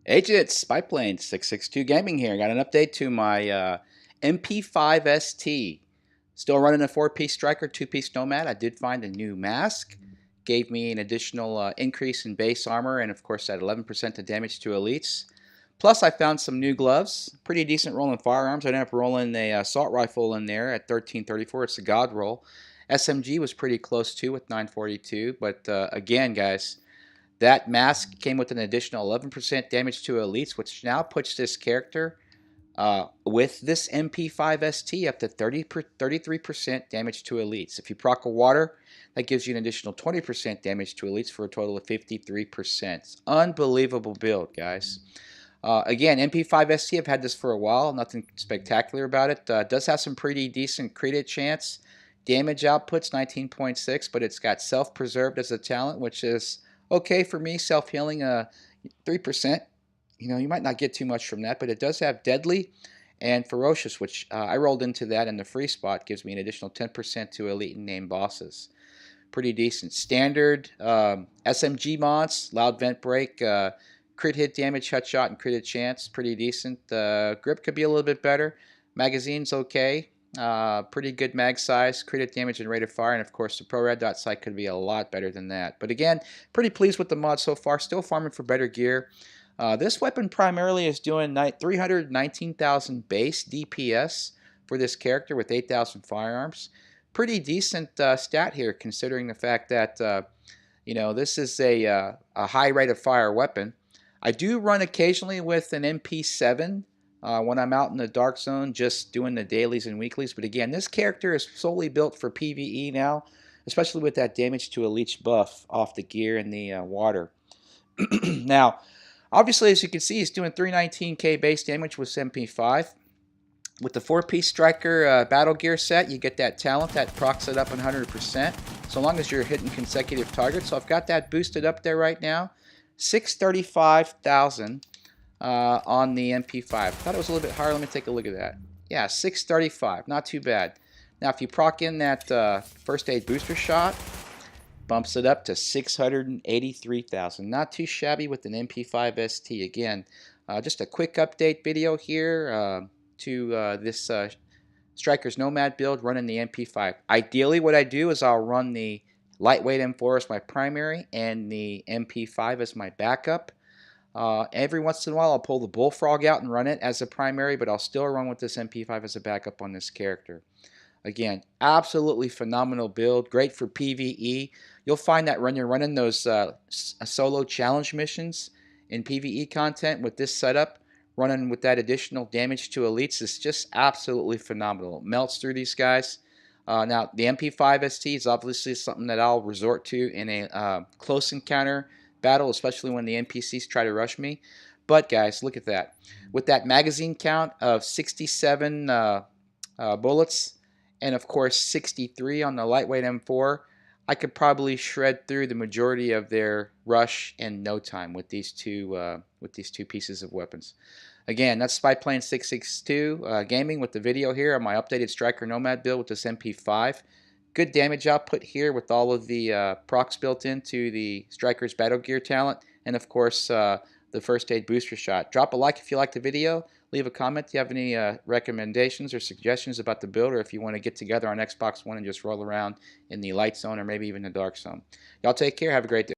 Agents, Spyplane 662 Gaming here. Got an update to my MP5 ST. Still running a 4-piece striker, 2-piece Nomad. I did find a new mask. Gave me an additional increase in base armor and of course that 11% of damage to elites. Plus I found some new gloves. Pretty decent rolling firearms. I ended up rolling a assault rifle in there at 1334. It's a god roll. SMG was pretty close too with 942. But again guys, that mask came with an additional 11% damage to elites, which now puts this character with this MP5 ST up to 33% damage to elites. If you proc a water, that gives you an additional 20% damage to elites for a total of 53%. Unbelievable build, guys. Again, MP5 ST, I've had this for a while. Nothing spectacular about it. Does have some pretty decent crit chance. Damage output's 19.6, but it's got self-preserved as a talent, which is okay for me. Self-healing 3%. You know, you might not get too much from that, but it does have Deadly and Ferocious, which I rolled into that in the free spot. Gives me an additional 10% to elite and named bosses. Pretty decent. Standard SMG mods, loud vent break, crit hit damage, headshot, and crit hit chance. Pretty decent. Grip could be a little bit better. Magazine's okay. Pretty good mag size, crit hit damage, and rate of fire. And of course, the Pro Red Dot sight could be a lot better than that. But again, pretty pleased with the mod so far. Still farming for better gear. This weapon primarily is doing 319,000 base DPS for this character with 8,000 firearms. Pretty decent stat here, considering the fact that you know, this is a high rate of fire weapon. I do run occasionally with an MP7 when I'm out in the dark zone, just doing the dailies and weeklies. But again, this character is solely built for PVE now, especially with that damage to elite buff off the gear and the water. Now, obviously, as you can see, he's doing 319k base damage with MP5. With the 4-piece striker battle gear set, you get that talent that procs it up 100%, so long as you're hitting consecutive targets. So I've got that boosted up there right now. 635,000 on the MP5. I thought it was a little bit higher. Let me take a look at that. Yeah, 635. Not too bad. Now, if you proc in that first aid booster shot, bumps it up to 683,000. Not too shabby with an MP5 ST. Again, just a quick update video here to this Striker's Nomad build running the MP5. Ideally, what I do is I'll run the lightweight M4 as my primary and the MP5 as my backup. Every once in a while, I'll pull the Bullfrog out and run it as a primary, but I'll still run with this MP5 as a backup on this character. Again, absolutely phenomenal build, great for PvE. You'll find that when you're running those solo challenge missions in PvE content with this setup, running with that additional damage to elites is just absolutely phenomenal. It melts through these guys. Now, the MP5 ST is obviously something that I'll resort to in a close encounter battle, especially when the NPCs try to rush me. But guys, look at that. With that magazine count of 67 bullets, and of course 63 on the lightweight M4, I could probably shred through the majority of their rush in no time with these two pieces of weapons. Again, that's Spyplane 662 Gaming with the video here on my updated Striker Nomad build with this MP5. Good damage output here with all of the procs built into the Striker's battle gear talent, and of course the first aid booster shot. Drop a like if you liked the video. Leave a comment if you have any recommendations or suggestions about the build, or if you want to get together on Xbox One and just roll around in the light zone or maybe even the dark zone. Y'all take care. Have a great day.